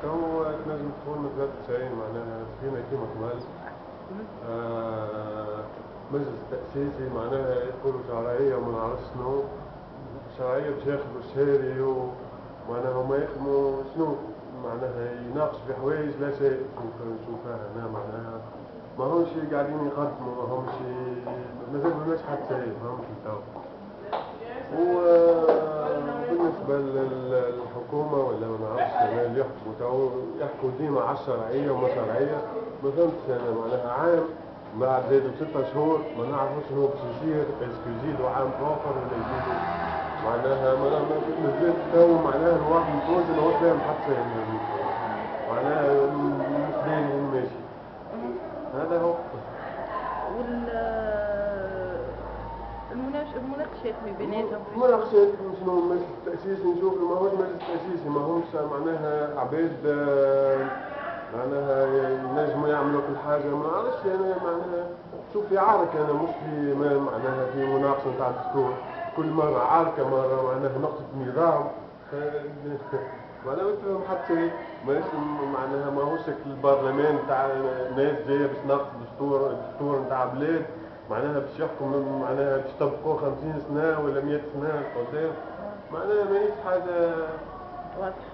تو تنجم تقول من 93 معناها فينا كيما قبل. مجلس تأسيسي معناها يدخلوا شرعية وما نعرفش شنو. شرعية باش ياخذوا الشاري ومعناها هما يخدموا شنو معناها يناقش في حوايج لا شيء نشوفها هنا معناها ما همش قاعدين يقدموا ما همش مازال ماش حتى شيء فهمت تو. وبالنسبة للحكومة ولا ما نعرفش اللي يحكموا تو يحكوا ديما على الشرعية وما شرعية ما فهمتش أنا معناها عام بعد زادوا 6 شهور ما نعرفوش شنو باش يصير اسكو يزيدوا عام آخر ولا يزيدوا معناها مازال تو معناها الواحد متوازن ما هو فاهم حتى شيء معناها مش ماشي هذا هو. المناقشات ما بيناتهم المناقشات شنو مجلس التأسيس نشوف ما هوش مجلس تأسيسي ما همش معناها عباد معناها ينجموا يعملوا كل حاجة ما نعرفش أنا معناها شوف في عارك أنا مش في معناها في مناقشة نتاع الدستور كل مرة عاركة مرة معناها نقطة نظام معناها ما تفهم حتى شيء معناها ما هوش البرلمان تاع ناس جاية باش تناقش الدستور نتاع بلاد معناها باش يحكم معناها باش تبقوا 50 سنة ولا 100 سنة قدام معناها ماهيش حاجة واضحة.